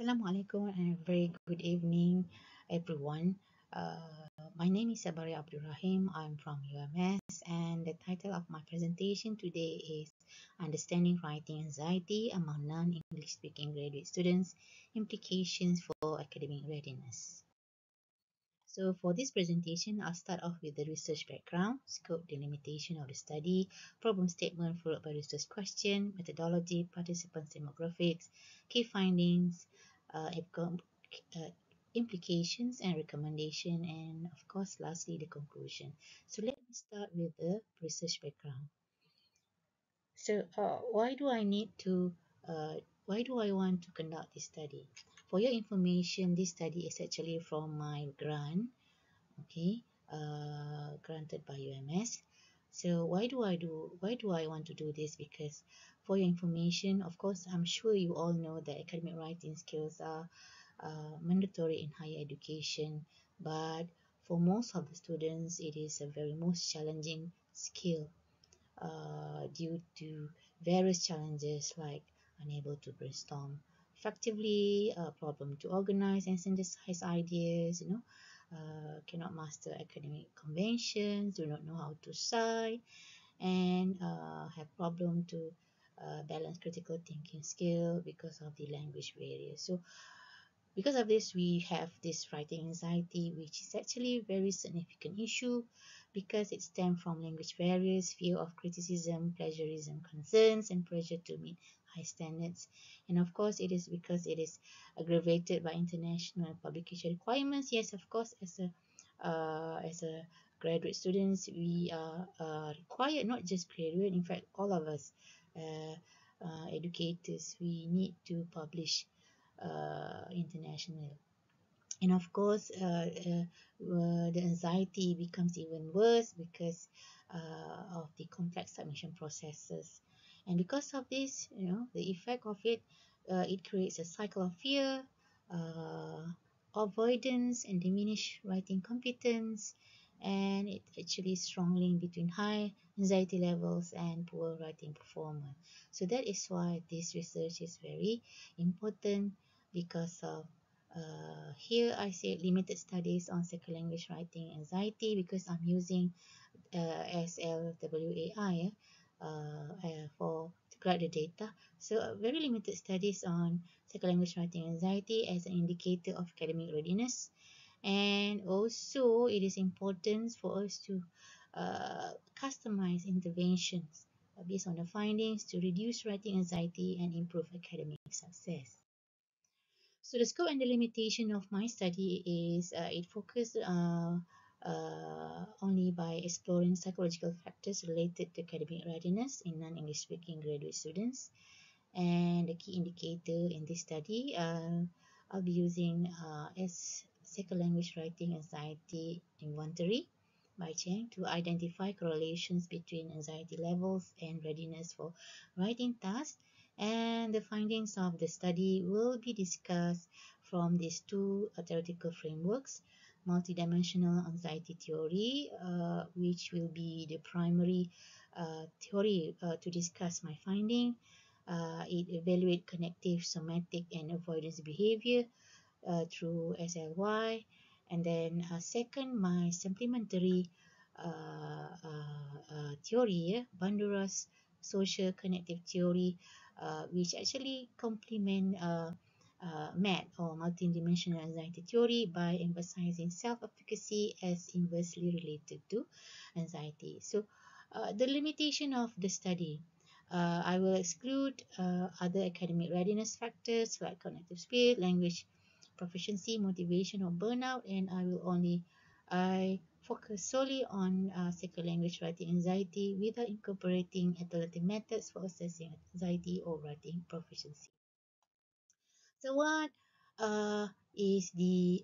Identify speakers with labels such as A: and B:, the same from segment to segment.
A: Assalamualaikum and a very good evening, everyone. My name is Sabaria Abdul Rahim. I'm from UMS, and the title of my presentation today is Understanding Writing Anxiety Among Non-English Speaking Graduate Students, Implications for Academic Readiness. So for this presentation, I'll start off with the research background, scope, delimitation of the study, problem statement followed by research question, methodology, participants demographics, key findings, uh, implications and recommendation, and of course, lastly, the conclusion. So let me start with the research background. So why do I want to conduct this study? For your information, this study is actually from my grant, okay, granted by UMS. So why do I want to do this? Because for your information, of course, I'm sure you all know that academic writing skills are mandatory in higher education, but for most of the students, it is a very most challenging skill due to various challenges like unable to brainstorm effectively, problem to organize and synthesize ideas, cannot master academic conventions, do not know how to cite, and have problem to balance critical thinking skill because of the language barrier. So because of this, we have this writing anxiety, which is actually a very significant issue because it stems from language barriers, fear of criticism, plagiarism concerns, and pressure to meet high standards. And of course, it is because it is aggravated by international publication requirements. Yes, of course, as a graduate students, we are required, not just graduate, in fact, all of us, uh, educators, we need to publish international. And of course, the anxiety becomes even worse because of the complex submission processes. And because of this, the effect of it, it creates a cycle of fear, uh, avoidance, and diminished writing competence. And it actually strong link between high anxiety levels and poor writing performance. So that is why this research is very important because of here I say limited studies on second language writing anxiety because I'm using SLWAI for to collect the data. So very limited studies on second language writing anxiety as an indicator of academic readiness. And also it is important for us to customize interventions based on the findings to reduce writing anxiety and improve academic success. So the scope and the limitation of my study is it focused only by exploring psychological factors related to academic readiness in non-English speaking graduate students. And the key indicator in this study, I'll be using as second language writing anxiety inventory by Cheng to identify correlations between anxiety levels and readiness for writing tasks. And the findings of the study will be discussed from these two theoretical frameworks: multidimensional anxiety theory, which will be the primary theory to discuss my finding. It evaluates connective, somatic, and avoidance behavior through SLY. And then second, my supplementary theory, Bandura's social connective theory, which actually complement MAT or multidimensional anxiety theory by emphasizing self-efficacy as inversely related to anxiety. So the limitation of the study. I will exclude other academic readiness factors like cognitive speed, language proficiency, motivation, or burnout, and I focus solely on second language writing anxiety without incorporating alternative methods for assessing anxiety or writing proficiency. So what is the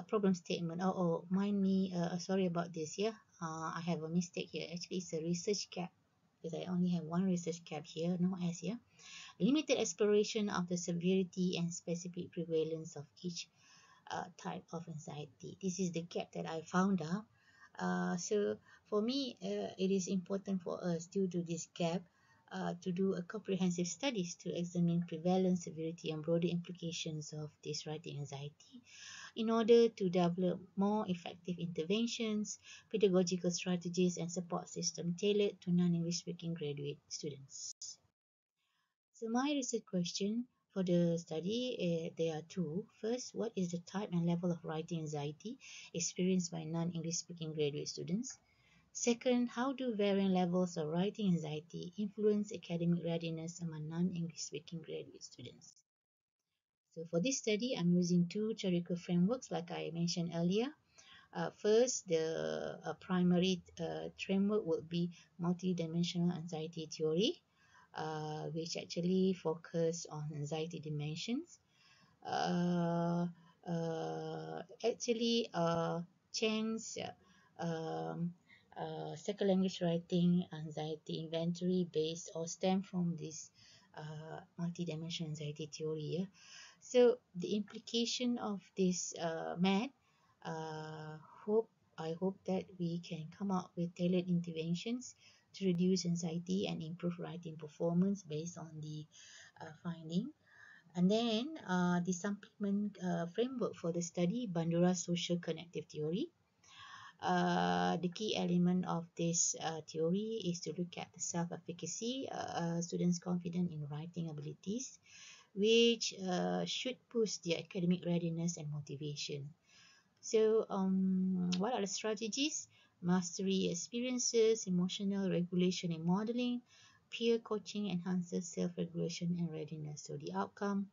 A: problem statement? Mind me. Sorry about this. Yeah, I have a mistake here. Actually, it's a research gap because I only have one research gap here, no S here. Limited exploration of the severity and specific prevalence of each type of anxiety. This is the gap that I found out. So for me, it is important for us due to this gap to do a comprehensive studies to examine prevalence, severity, and broader implications of this writing anxiety in order to develop more effective interventions, pedagogical strategies, and support system tailored to non-English speaking graduate students. So my research question for the study, there are two. First, what is the type and level of writing anxiety experienced by non-English speaking graduate students? Second, how do varying levels of writing anxiety influence academic readiness among non-English speaking graduate students? So for this study, I'm using two theoretical frameworks like I mentioned earlier. First, the primary framework would be multidimensional anxiety theory, which actually focus on anxiety dimensions. Actually, Cheng's um, second language writing anxiety inventory based or stem from this multidimensional anxiety theory. Yeah? So the implication of this math, uh, hope I hope that we can come up with tailored interventions to reduce anxiety and improve writing performance based on the finding. And then the supplement framework for the study, Bandura Social Connective Theory. The key element of this theory is to look at the self-efficacy, students' confidence in writing abilities, which should boost their academic readiness and motivation. So, what are the strategies? Mastery experiences, emotional regulation and modeling, peer coaching enhances self-regulation and readiness. So, the outcome,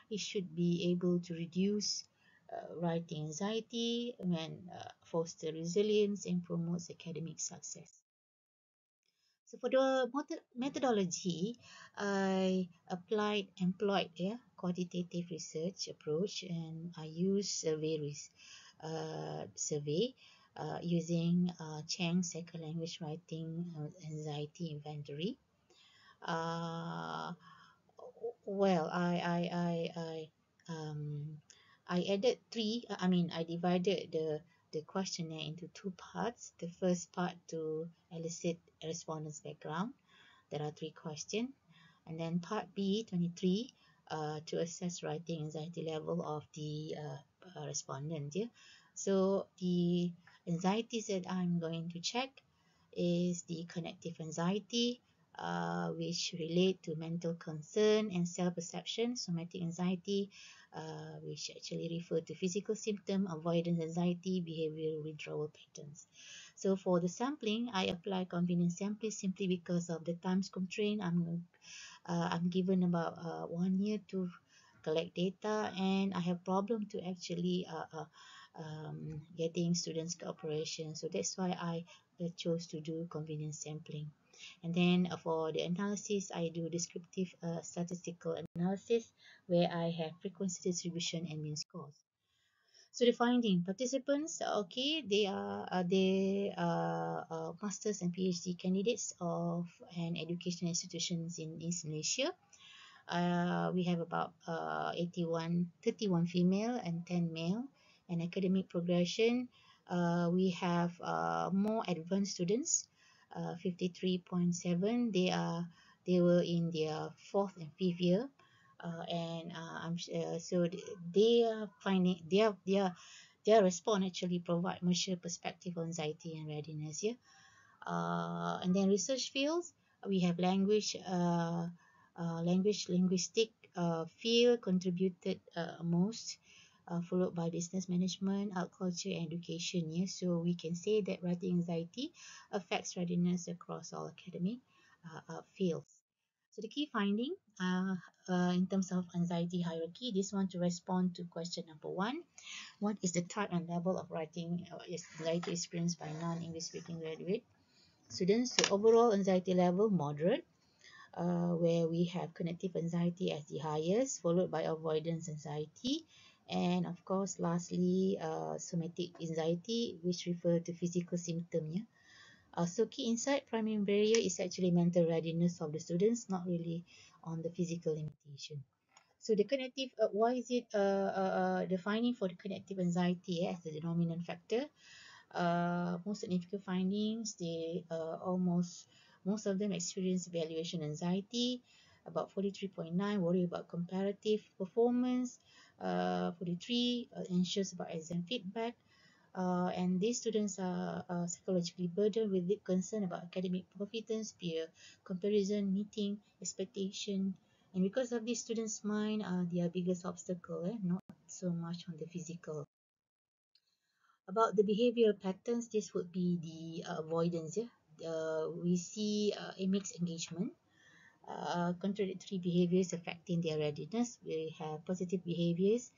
A: it should be able to reduce writing anxiety and foster resilience and promotes academic success. So for the methodology, I employed quantitative research approach, and I use survey using Chang's second language writing anxiety inventory. Uh, well, I added three. I divided the questionnaire into two parts. The first part to elicit a respondent's background. There are three questions. And then part B, 23, to assess writing anxiety level of the respondent. Yeah? So the anxieties that I'm going to check is the connective anxiety, which relate to mental concern and self-perception, somatic anxiety, which actually refer to physical symptom, avoidance anxiety, behavioral withdrawal patterns. So for the sampling, I apply convenience sampling simply because of the time constraint. I'm given about 1 year to collect data, and I have problem to actually getting students cooperation. So that's why I chose to do convenience sampling. And then for the analysis, I do descriptive statistical analysis where I have frequency distribution and mean scores. So the finding participants, okay, they are masters and PhD candidates of an education institutions in East Malaysia. We have about 31 female and 10 male. And academic progression, we have more advanced students, 53.7. They were in their fourth and fifth year, and so they are finding their response actually provide mature perspective on anxiety and readiness. Yeah. And then research fields, we have linguistic field contributed most, followed by business management, art, culture, and education. Yes, so we can say that writing anxiety affects readiness across all academic fields. So the key finding in terms of anxiety hierarchy, this one to respond to question number one. What is the type and level of writing anxiety experienced by non-English speaking graduate students? So overall anxiety level moderate, where we have connective anxiety as the highest, followed by avoidance anxiety, and of course lastly somatic anxiety, which refer to physical symptom. Yeah. So key insight, primary barrier is actually mental readiness of the students, not really on the physical limitation. So the connective, why is it the finding for the connective anxiety as the dominant factor? Most significant findings, they almost Most of them experience evaluation anxiety. About 43.9 worry about comparative performance. 43 anxious about exam feedback. And these students are psychologically burdened with deep concern about academic competence, peer comparison, meeting expectation. And because of these students' mind are their biggest obstacle, not so much on the physical. About the behavioral patterns, this would be the avoidance. Yeah? We see a mixed engagement, contradictory behaviors affecting their readiness. We have positive behaviors.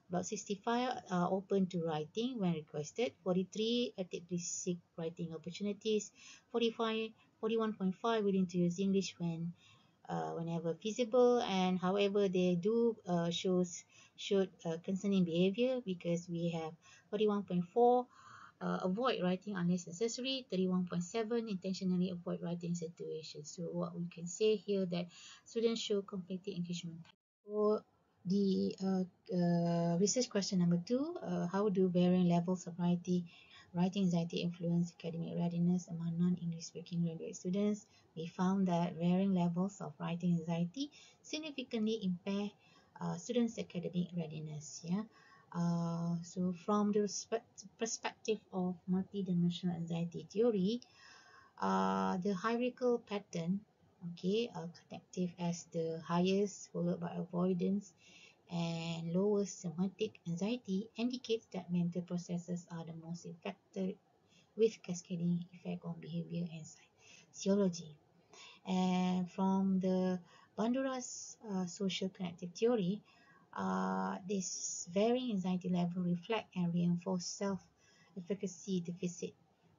A: About 65 are open to writing when requested. 43 actively seek writing opportunities. 45, 41.5 willing to use English whenever feasible, and however they do show concerning behavior, because we have 41.4 avoid writing unless necessary, 31.7 intentionally avoid writing situations. So what we can say here that students show completed engagement. For the research question number 2, how do varying levels of writing anxiety influence academic readiness among non-English speaking graduate students? We found that varying levels of writing anxiety significantly impair students' academic readiness. Yeah. So from the perspective of multidimensional anxiety theory, the hierarchical pattern, okay, connective as the highest, followed by avoidance and lowest somatic anxiety, indicates that mental processes are the most affected, with cascading effect on behavior and physiology. And from the Bandura's social connective theory, this varying anxiety level reflect and reinforce self-efficacy deficit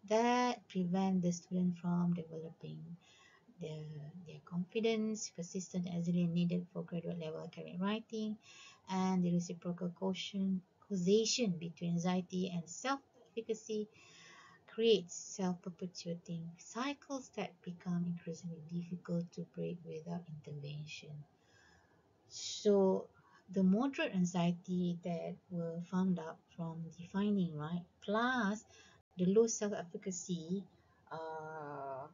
A: that prevent the student from developing their confidence, persistent and resilient needed for graduate level academic writing, and the reciprocal causation between anxiety and self-efficacy creates self-perpetuating cycles that become increasingly difficult to break without intervention. So the moderate anxiety that were found out from defining, right, plus the low self-efficacy uh,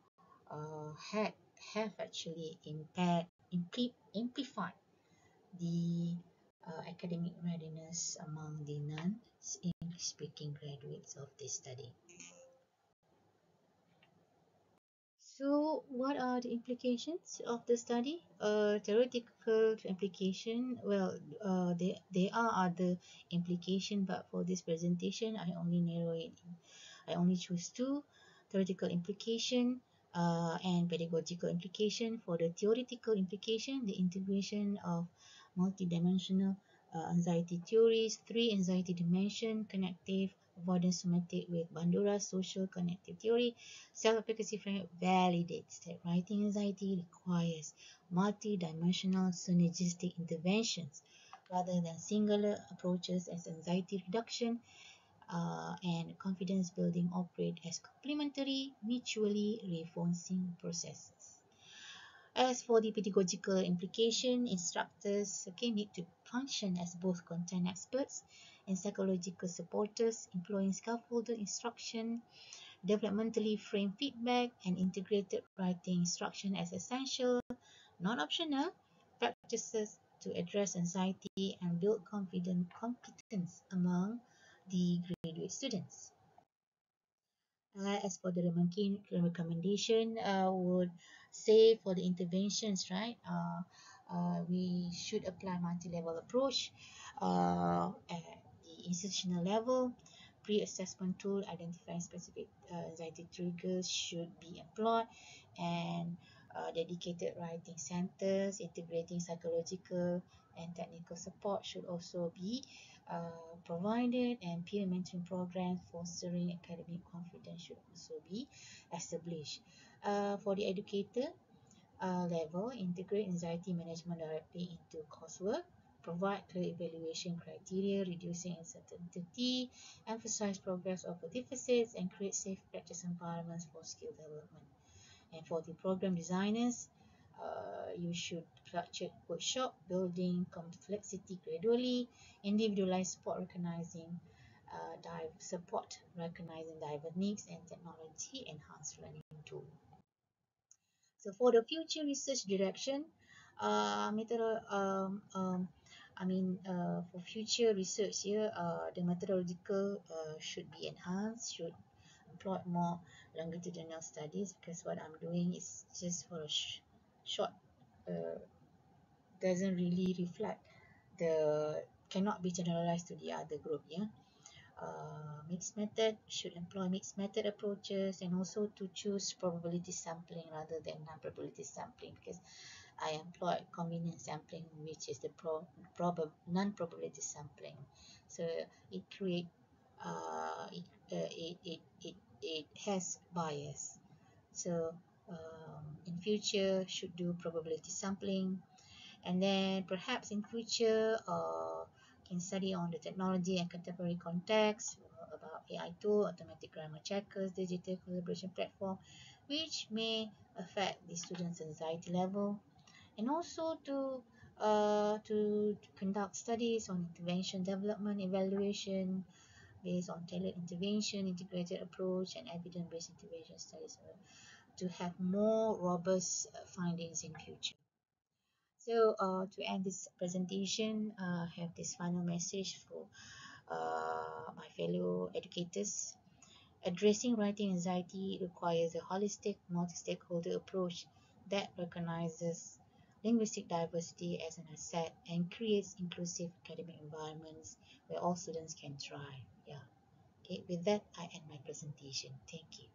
A: had have actually amplified the academic readiness among the non-English speaking graduates of this study. So, what are the implications of the study? Theoretical implication. Well, there are other implication, but for this presentation, I only narrow it. I only choose two: theoretical implication and pedagogical implication. For the theoretical implication, the integration of multidimensional anxiety theories, three anxiety dimension, connective, avoidance, somatic, with Bandura's social connective theory. Self-efficacy framework validates that writing anxiety requires multi-dimensional synergistic interventions rather than singular approaches, as anxiety reduction and confidence building operate as complementary, mutually reinforcing processes. As for the pedagogical implication, instructors need to function as both content experts and psychological supporters, employing scaffolded instruction, developmentally framed feedback, and integrated writing instruction as essential, not optional, practices to address anxiety and build competence among the graduate students. As for the recommendation, would say for the interventions, right? We should apply multi-level approach at the institutional level. Pre-assessment tool identifying specific anxiety triggers should be employed, and dedicated writing centers integrating psychological and technical support should also be provided, and peer mentoring programs fostering academic confidence should also be established. For the educator level, integrate anxiety management directly into coursework, provide clear evaluation criteria, reducing uncertainty, emphasize progress over deficits, and create safe practice environments for skill development. And for the program designers, you should structure workshop, building complexity gradually, individualized support recognizing diverse needs, and technology enhanced learning tool. So for the future research direction, method, for future research here, the methodological should be enhanced, should employ more longitudinal studies, because what I'm doing is just for a short, uh, doesn't really reflect the, cannot be generalized to the other group. Yeah. Mixed method should employ mixed method approaches, and also to choose probability sampling rather than non-probability sampling, because I employed convenience sampling, which is the non-probability sampling. So it create it has bias. So in future should do probability sampling, and then perhaps in future can study on the technology and contemporary context, about AI tool, automatic grammar checkers, digital collaboration platform, which may affect the students' anxiety level, and also to conduct studies on intervention development evaluation based on tailored intervention, integrated approach, and evidence-based intervention studies, to have more robust findings in future. So to end this presentation, I have this final message for my fellow educators. Addressing writing anxiety requires a holistic, multi-stakeholder approach that recognizes linguistic diversity as an asset and creates inclusive academic environments where all students can thrive. Yeah. Okay, with that, I end my presentation. Thank you.